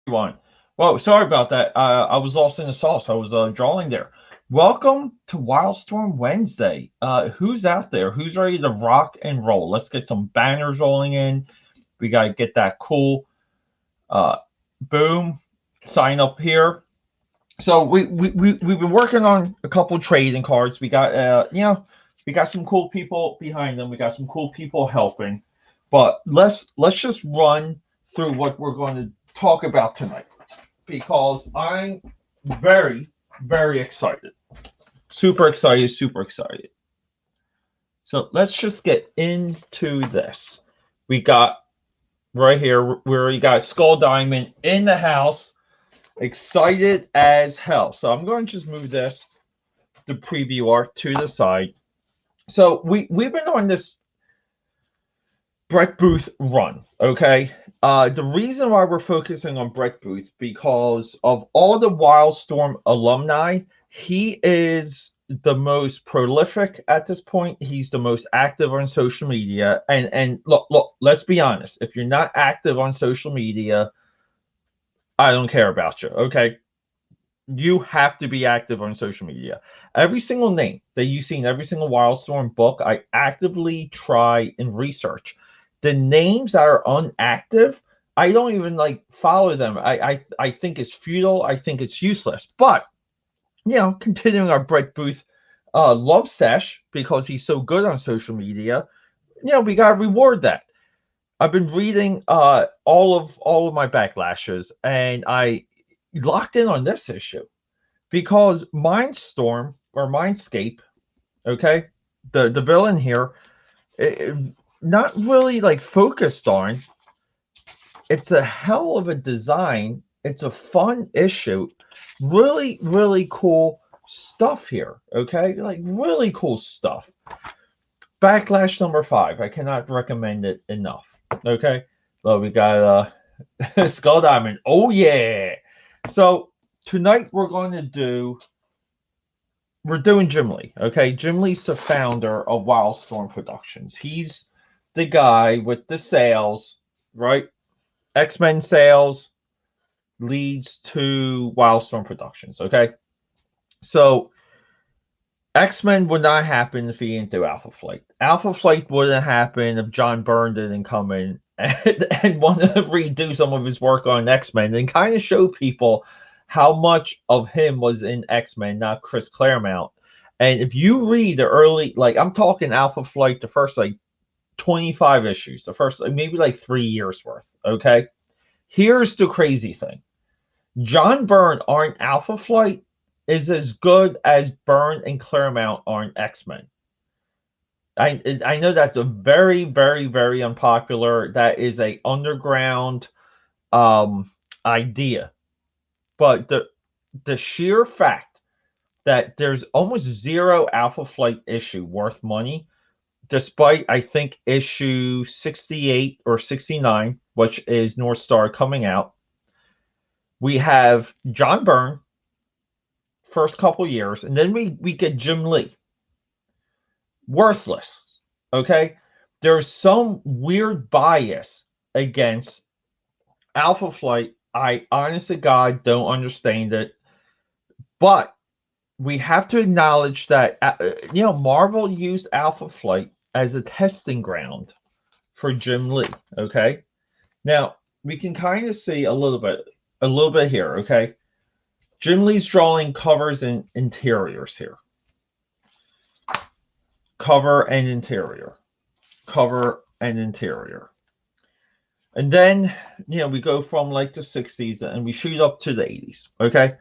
everyone. Well, sorry about that. I was lost in the sauce. I was drawing there. Welcome to Wildstorm Wednesday. Who's out there? Who's ready to rock and roll? Let's get some banners rolling in. We gotta get that cool uh, boom sign up here. So we've been working on a couple trading cards. We got we got some cool people behind them. We got some cool people helping. But let's just run through what we're going to talk about tonight because I'm very, very excited. Super excited, super excited. So let's just get into this. We got right here where we got Skull Diamond in the house, excited as hell. So I'm going to just move this, the preview art to the side. So we've been on this Brett Booth run, okay? The reason why we're focusing on Brett Booth because of all the Wildstorm alumni, he is the most prolific at this point. He's the most active on social media. And look, let's be honest. If you're not active on social media, I don't care about you, okay? You have to be active on social media. Every single name that you see in every single Wildstorm book, I actively try and research. The names that are unactive, I don't even like follow them. I think it's futile. I think it's useless. But continuing our Brett Booth love sesh because he's so good on social media, we gotta reward that. I've been reading all of my backlashes, and I locked in on this issue because Mindstorm or Mindscape, okay, the villain here, not really like focused on. It's a hell of a design. It's a fun issue. Really, really cool stuff here. Okay, like really cool stuff. Backlash number 5. I cannot recommend it enough. Okay, well we got Skull Diamond. Oh yeah. So tonight we're doing Jim Lee. Okay, Jim Lee's the founder of Wildstorm Productions. He's the guy with the sales, right? X-Men sales leads to Wildstorm Productions. Okay, so X-Men would not happen if he didn't do Alpha Flight. Alpha Flight wouldn't happen if John Byrne didn't come in and want to redo some of his work on X-Men and kind of show people how much of him was in X-Men, not Chris Claremont. And if you read the early, like I'm talking Alpha Flight, the first like 25 issues, the first maybe like 3 years worth. Okay. Here's the crazy thing. John Byrne on Alpha Flight is as good as Byrne and Claremont on X-Men. I know that's a very, very, very unpopular. That is a underground idea. But the sheer fact that there's almost zero Alpha Flight issue worth money, despite I think issue 68 or 69, which is North Star coming out. We have John Byrne, first couple years, and then we get Jim Lee. Worthless. Okay? There's some weird bias against Alpha Flight. I honestly God don't understand it. But we have to acknowledge that Marvel used Alpha Flight as a testing ground for Jim Lee. Okay, now we can kind of see a little bit here. Okay, Jim Lee's drawing covers and interiors here. Cover and interior, cover and interior, and then we go from like the 60s and we shoot up to the 80s. Okay,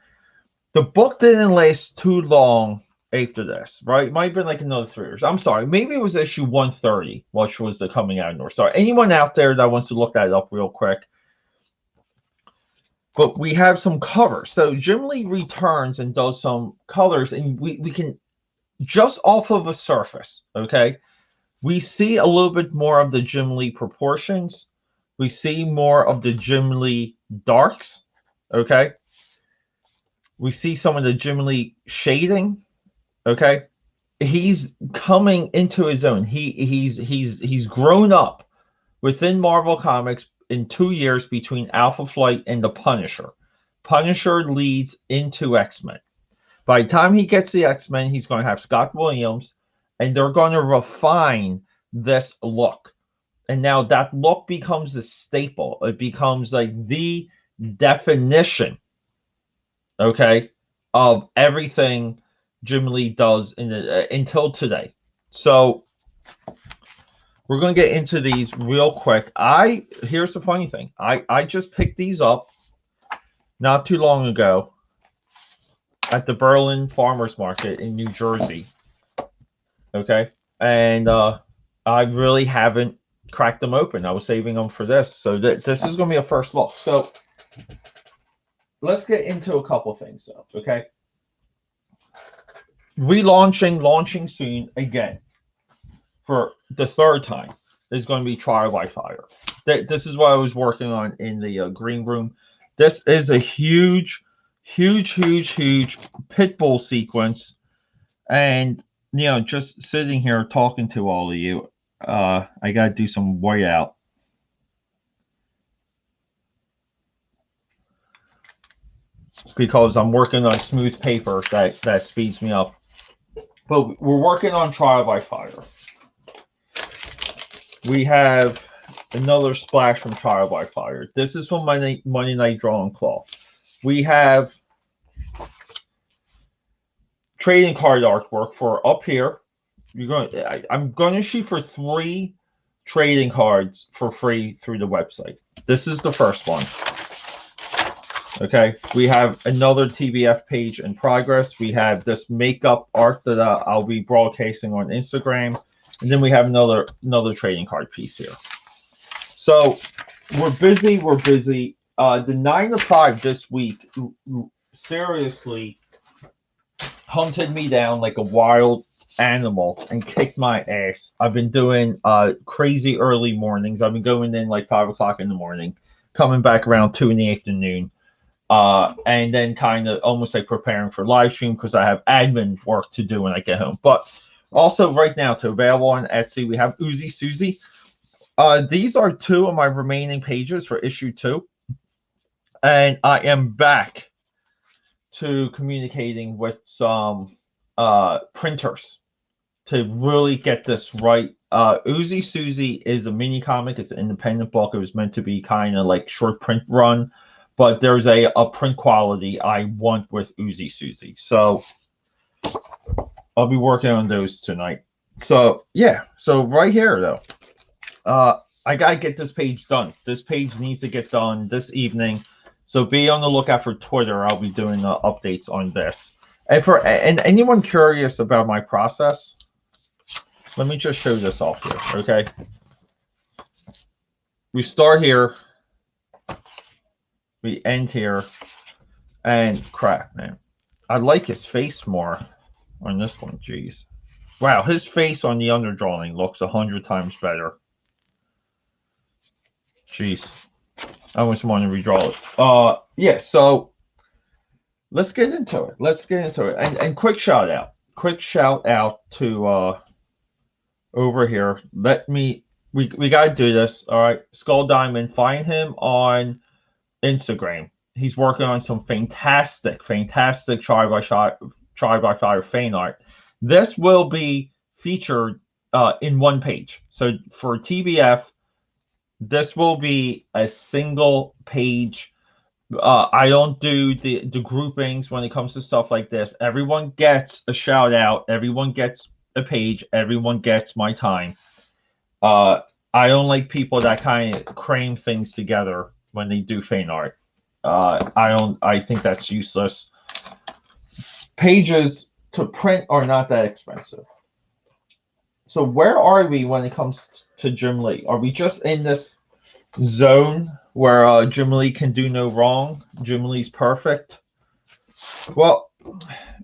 the book didn't last too long after this, right? It might have been like another 3 years. I'm sorry. Maybe it was issue 130, which was the coming out of North Star. Anyone out there that wants to look that up real quick? But we have some covers. So Jim Lee returns and does some colors, and we can, just off of a surface, okay, we see a little bit more of the Jim Lee proportions. We see more of the Jim Lee darks, okay? We see some of the Jim Lee shading. Okay, he's coming into his own. He's grown up within Marvel Comics in 2 years between Alpha Flight and the Punisher. Punisher leads into X-Men. By the time he gets the X-Men, he's going to have Scott Williams, and they're going to refine this look. And now that look becomes a staple. It becomes like the definition, okay, of everything Jim Lee does until today. So we're going to get into these real quick. Here's the funny thing. I just picked these up not too long ago at the Berlin Farmers Market in New Jersey. Okay. And I really haven't cracked them open. I was saving them for this. So this is going to be a first look. So let's get into a couple things though. Okay. Launching soon again for the third time is going to be Trial by Fire. This is what I was working on in the green room. This is a huge Pitbull sequence. And, you know, just sitting here talking to all of you, I got to do some whiteout. Because I'm working on smooth paper that speeds me up. But we're working on Trial by Fire. We have another splash from Trial by Fire. This is from Monday Night Draw and Claw. We have trading card artwork for up here. I'm going to shoot for 3 trading cards for free through the website. This is the first one. Okay, we have another TBF page in progress. We have this makeup art that I'll be broadcasting on Instagram, and then we have another trading card piece here. So we're busy. The 9 to 5 this week seriously hunted me down like a wild animal and kicked my ass. I've been doing crazy early mornings. I've been going in like 5 o'clock in the morning, coming back around 2 in the afternoon. And then kind of almost like preparing for live stream because I have admin work to do when I get home. But also right now, to available on Etsy, we have Uzi Susie. These are 2 of my remaining pages for issue 2. And I am back to communicating with some printers to really get this right. Uzi Susie is a mini comic. It's an independent book. It was meant to be kind of like short print run. But there's a print quality I want with Uzi Susie. So I'll be working on those tonight. So, yeah. So right here, though, I got to get this page done. This page needs to get done this evening. So be on the lookout for Twitter. I'll be doing updates on this. And anyone curious about my process, let me just show this off here, okay? We start here. We end here, and crap, man. I like his face more on this one. Jeez. Wow, his face on the underdrawing looks 100 times better. Jeez. I almost want to redraw it. Yeah, so let's get into it. And quick shout out to over here. We gotta do this. All right. Skull Diamond, find him on Instagram. He's working on some fantastic Trial by Fire fan art. This will be featured in one page. So for TBF, this will be a single page. I don't do the groupings when it comes to stuff like this. Everyone gets a shout out. Everyone gets a page. Everyone gets my time. I don't like people that kind of cram things together when they do fan art. I think that's useless. Pages to print are not that expensive. So where are we when it comes to Jim Lee? Are we just in this zone where Jim Lee can do no wrong? Jim Lee's perfect? Well,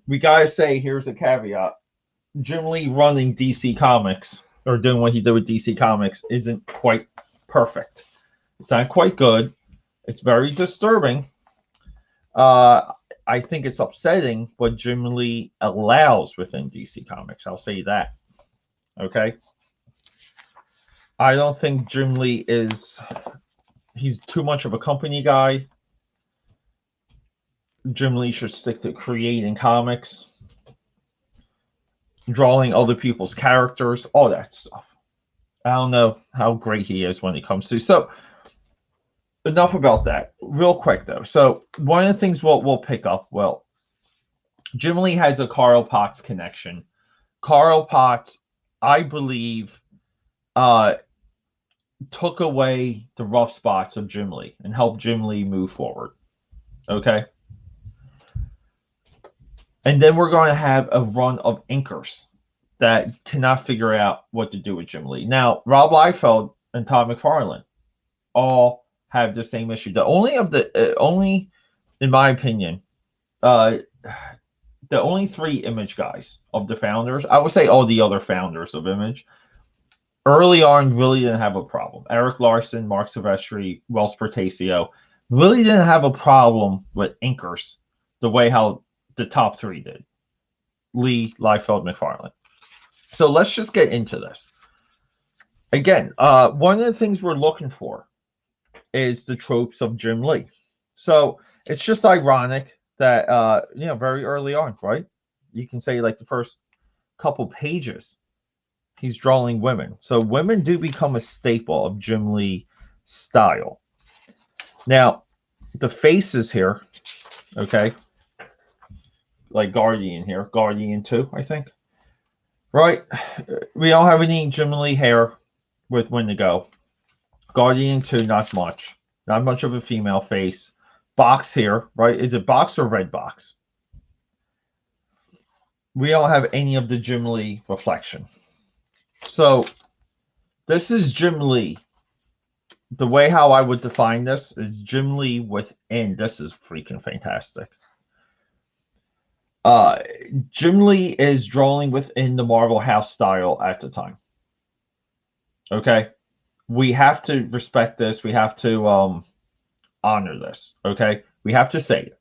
we gotta say, here's a caveat. Jim Lee running DC Comics, or doing what he did with DC Comics, isn't quite perfect. It's not quite good. It's very disturbing. I think it's upsetting what Jim Lee allows within DC Comics. I'll say that. Okay? I don't think Jim Lee he's too much of a company guy. Jim Lee should stick to creating comics, drawing other people's characters, all that stuff. I don't know how great he is when it comes to. So enough about that. Real quick though. So one of the things we'll pick up. Well, Jim Lee has a Carl Potts connection. Carl Potts, I believe, took away the rough spots of Jim Lee and helped Jim Lee move forward. Okay. And then we're going to have a run of inkers that cannot figure out what to do with Jim Lee. Now, Rob Liefeld and Todd McFarlane all have the same issue. Only, in my opinion, the only three Image guys of the founders, I would say all the other founders of Image, early on really didn't have a problem. Eric Larson, Mark Silvestri, Wells Portacio really didn't have a problem with inkers the way how the top three did. Lee, Liefeld, McFarlane. So let's just get into this. Again, one of the things we're looking for is the tropes of Jim Lee. So it's just ironic that, very early on, right? You can say like the first couple pages, he's drawing women. So women do become a staple of Jim Lee style. Now, the faces here, okay, like Guardian here, Guardian 2, I think. Right? We don't have any Jim Lee hair with Wendigo. Guardian 2, not much. Not much of a female face. Box here, right? Is it box or red box? We don't have any of the Jim Lee reflection. So, this is Jim Lee. The way how I would define this is Jim Lee within. This is freaking fantastic. Jim Lee is drawing within the Marvel House style at the time. Okay? We have to respect this. We have to honor this. Okay? We have to say it.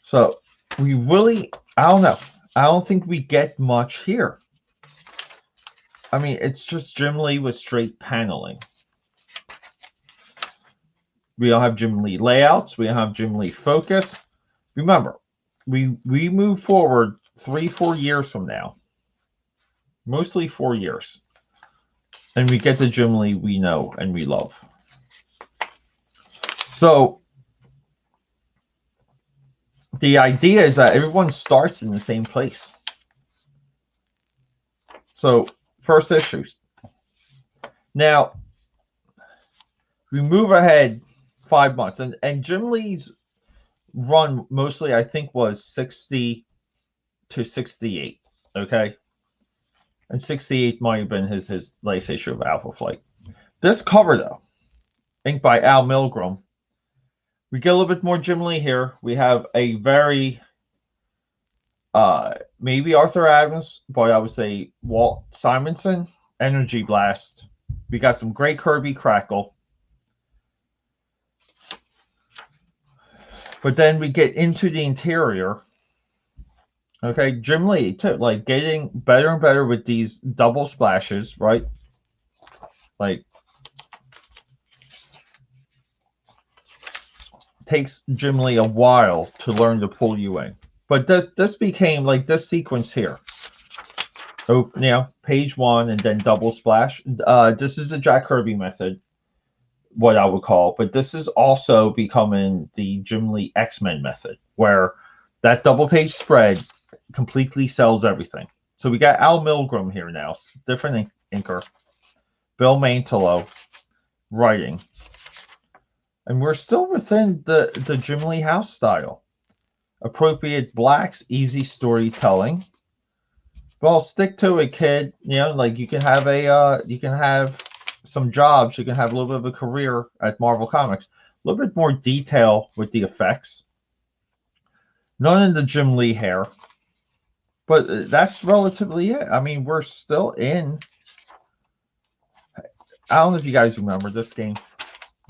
So, we really, I don't know. I don't think we get much here. I mean, it's just Jim Lee with straight paneling. We don't have Jim Lee layouts. We don't have Jim Lee focus. Remember, we move forward 3-4 years from now. Mostly 4 years. And we get the Jim Lee we know and we love. So, the idea is that everyone starts in the same place. So, first issues. Now, we move ahead 5 months. And Jim Lee's run mostly, I think, was 60 to 68. Okay? And 68 might have been his latest issue of Alpha Flight. This cover, though, inked by Al Milgrom, we get a little bit more Jim Lee here. We have a very, maybe Arthur Adams, but I would say Walt Simonson, Energy Blast. We got some great Kirby Crackle. But then we get into the interior. Okay, Jim Lee, too, like getting better and better with these double splashes, right? Like, takes Jim Lee a while to learn to pull you in. But this became like this sequence here. Oh, page 1 and then double splash. This is a Jack Kirby method, what I would call. But this is also becoming the Jim Lee X-Men method, where that double page spread completely sells everything. So we got Al Milgrom here now, different inker. Bill Mantlo writing. And we're still within the Jim Lee house style. Appropriate blacks, easy storytelling. Well, stick to it, kid. Like you can have some jobs. You can have a little bit of a career at Marvel Comics. A little bit more detail with the effects. None in the Jim Lee hair. But that's relatively it. I mean, we're still in. I don't know if you guys remember this game,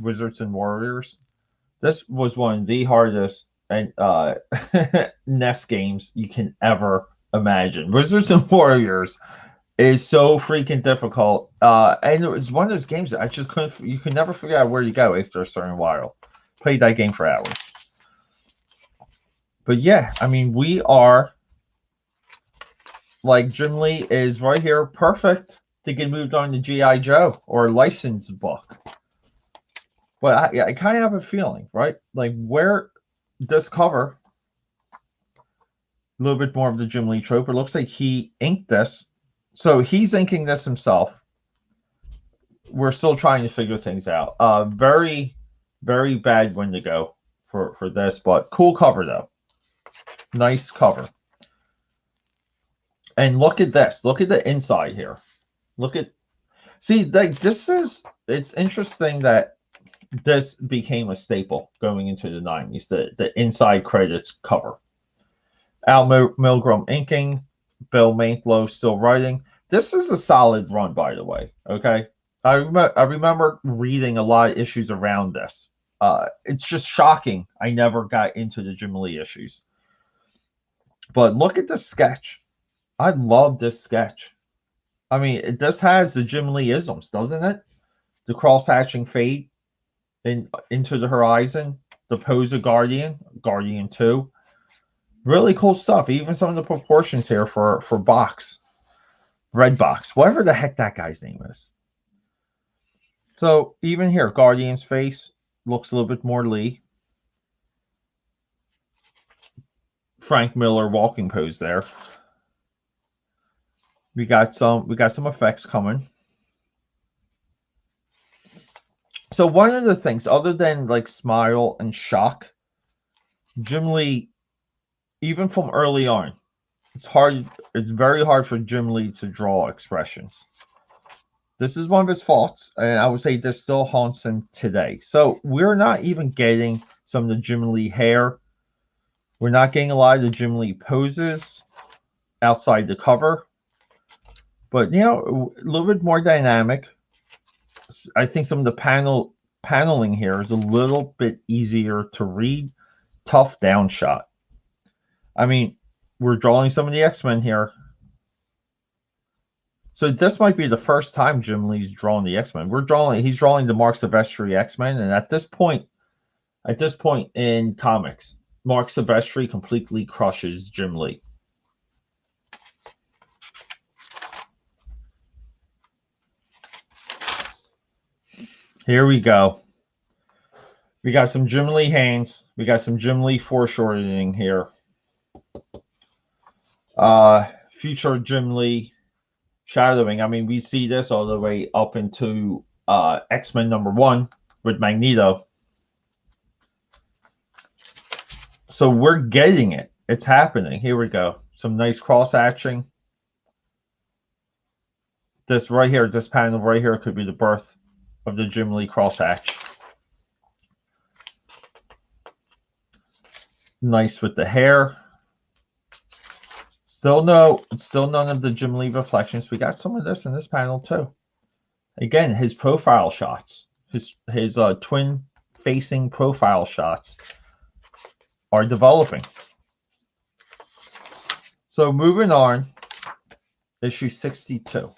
Wizards and Warriors. This was one of the hardest and NES games you can ever imagine. Wizards and Warriors is so freaking difficult. And it was one of those games that I just couldn't. You could never figure out where you go after a certain while. Played that game for hours. But yeah, I mean, we are like Jim Lee is right here, perfect to get moved on to GI Joe or a licensed book. But I kind of have a feeling, right? Like where this cover, a little bit more of the Jim Lee trope. It looks like he inked this, so he's inking this himself. We're still trying to figure things out. Very, very bad Wendigo for this, but cool cover though. Nice cover. And look at this. Look at the inside here. Look at, see, like this is, it's interesting that this became a staple going into the 90s, the inside credits cover. Al Milgrom inking, Bill Mantlo still writing. This is a solid run, by the way. Okay, I remember reading a lot of issues around this. It's just shocking I never got into the Jim Lee issues. But look at the sketch. I love this sketch. I mean, this has the Jim Lee isms, doesn't it? The cross-hatching fade into the horizon, the pose of Guardian, Guardian 2. Really cool stuff. Even some of the proportions here for Box. Red Box. Whatever the heck that guy's name is. So even here, Guardian's face looks a little bit more Lee. Frank Miller walking pose there. We got some effects coming. So one of the things, other than like smile and shock, Jim Lee, even from early on, it's very hard for Jim Lee to draw expressions. This is one of his faults, and I would say this still haunts him today. So we're not even getting some of the Jim Lee hair. We're not getting a lot of the Jim Lee poses outside the cover. But, you know, a little bit more dynamic. I think some of the paneling here is a little bit easier to read. Tough down shot. I mean, we're drawing some of the X-Men here. So this might be the first time Jim Lee's drawing the X-Men. He's drawing the Mark Silvestri X-Men, and at this point in comics, Mark Silvestri completely crushes Jim Lee. Here we go. We got some Jim Lee hands. We got some Jim Lee foreshortening here. Future Jim Lee shadowing. I mean, we see this all the way up into X-Men #1 with Magneto. So we're getting it. It's happening. Here we go. Some nice cross-hatching. This right here, this panel right here could be the birth of the Jim Lee crosshatch. Nice with the hair. Still none of the Jim Lee reflections. We got some of this in this panel too. Again, his profile shots, his twin facing profile shots are developing. So moving on, issue 62.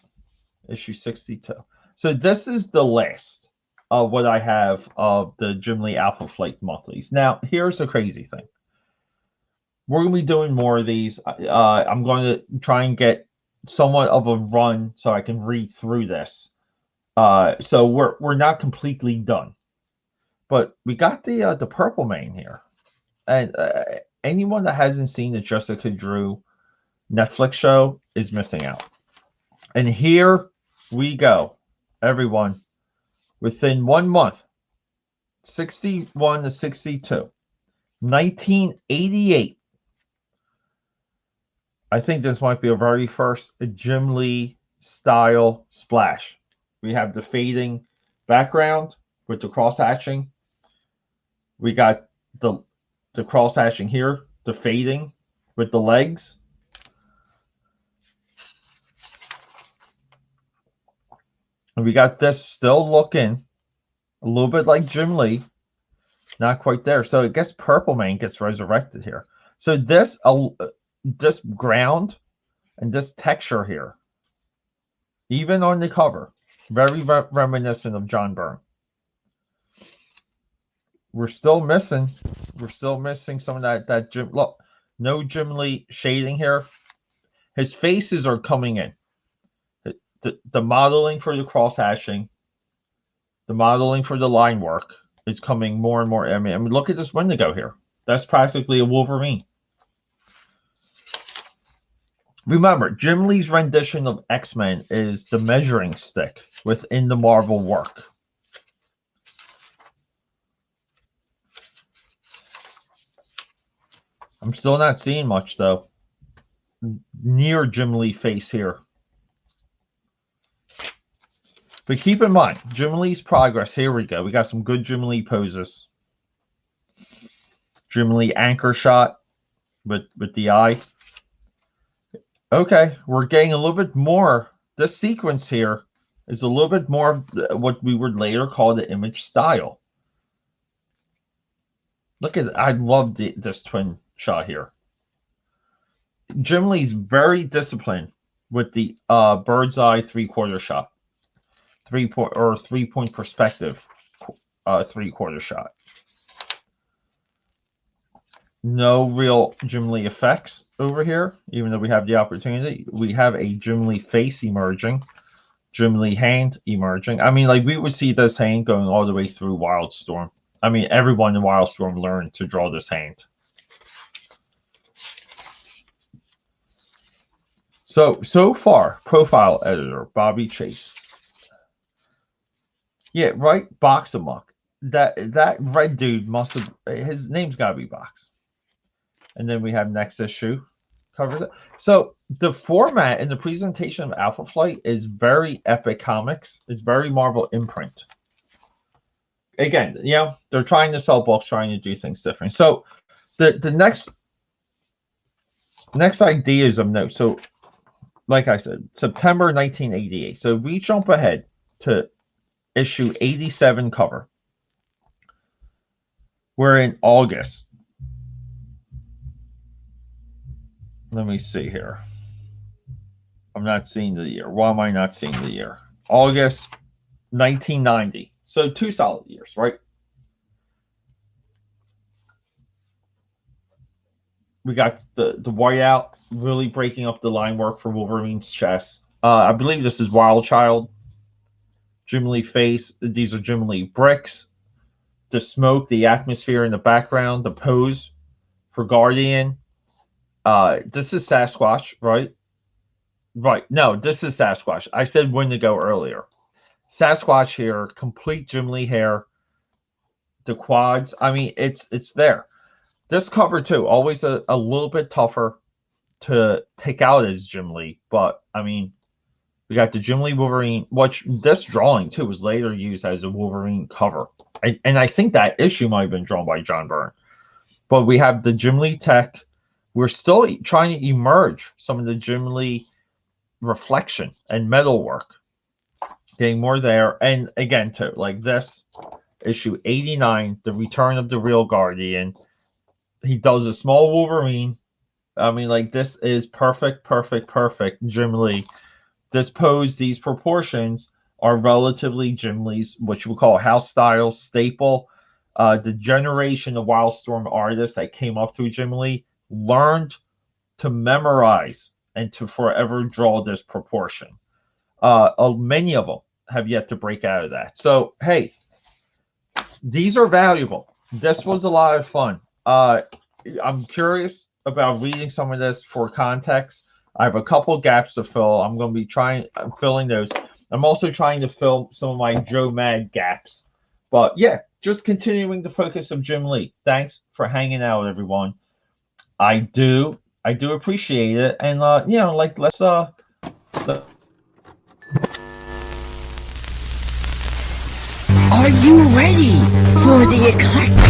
Issue 62. So this is the last of what I have of the Jim Lee Alpha Flight monthlies. Now, here's the crazy thing. We're going to be doing more of these. I'm going to try and get somewhat of a run so I can read through this. So we're not completely done. But we got the Purple Man here. And anyone that hasn't seen the Jessica Drew Netflix show is missing out. And here we go, everyone. Within 1 month, 61 to 62, 1988. I think this might be a very first Jim Lee style splash. We have the fading background with the cross hatching. We got the cross hatching here, the fading with the legs. And we got this still looking a little bit like Jim Lee. Not quite there. So I guess Purple Man gets resurrected here. So this ground and this texture here Even on the cover. Very reminiscent of John Byrne. We're still missing some of that Jim. Look, no Jim Lee shading here. His faces are coming in. The modeling for the cross hatching, the modeling for the line work is coming more and more. I mean, look at this Wendigo here. That's practically a Wolverine. Remember, Jim Lee's rendition of X-Men is the measuring stick within the Marvel work. I'm still not seeing much, though, near Jim Lee face here. But keep in mind, Jim Lee's progress. Here we go. We got some good Jim Lee poses. Jim Lee anchor shot with the eye. Okay, we're getting a little bit more. This sequence here is a little bit more of what we would later call the Image style. Look at it. I love this twin shot here. Jim Lee's very disciplined with the bird's eye 3/4 shot. 3-point perspective 3/4 shot. No real Jim Lee effects over here, even though we have the opportunity. We have a Jim Lee face emerging, Jim Lee hand emerging. I mean, like, we would see this hand going all the way through Wildstorm. I mean, everyone in Wildstorm learned to draw this hand. So far, profile editor, Bobby Chase. Yeah, right, Box Amok. That red dude must have, his name's got to be Box. And then we have next issue covers it. So the format and the presentation of Alpha Flight is very Epic Comics. It's very Marvel imprint. Again, you know, they're trying to sell books, trying to do things different. So the next ideas of note. So, like I said, September 1988. So we jump ahead to issue 87 cover. We're in August. Let me see here. I'm not seeing the year. Why am I not seeing the year? August 1990. So 2 solid years, right? We got the whiteout really breaking up the line work for Wolverine's chest. I believe this is Wild Child. Jim Lee face. These are Jim Lee bricks. The smoke, the atmosphere in the background, the pose for Guardian. This is Sasquatch, right? Right. No, this is Sasquatch. I said Wendigo earlier. Sasquatch here, complete Jim Lee hair. The quads. I mean, it's there. This cover too, always a little bit tougher to pick out as Jim Lee, but I mean, we got the Jim Lee Wolverine, which this drawing too was later used as a Wolverine cover. And I think that issue might have been drawn by John Byrne. But we have the Jim Lee tech. We're still trying to emerge some of the Jim Lee reflection and metal work. Getting more there. And again, too, like this, issue 89, The Return of the Real Guardian. He does a small Wolverine. I mean, like, this is perfect Jim Lee. This pose, these proportions are relatively Jim Lee's, which we call house style staple. The generation of Wildstorm artists that came up through Jim Lee learned to memorize and to forever draw this proportion. Many of them have yet to break out of that. So, hey, these are valuable. This was a lot of fun. I'm curious about reading some of this for context. I have a couple gaps to fill. I'm going to be filling those. I'm also trying to fill some of my Joe Mad gaps. But yeah, just continuing the focus of Jim Lee. Thanks for hanging out, everyone. I do appreciate it. And you know, like, let's Are you ready for the eclectic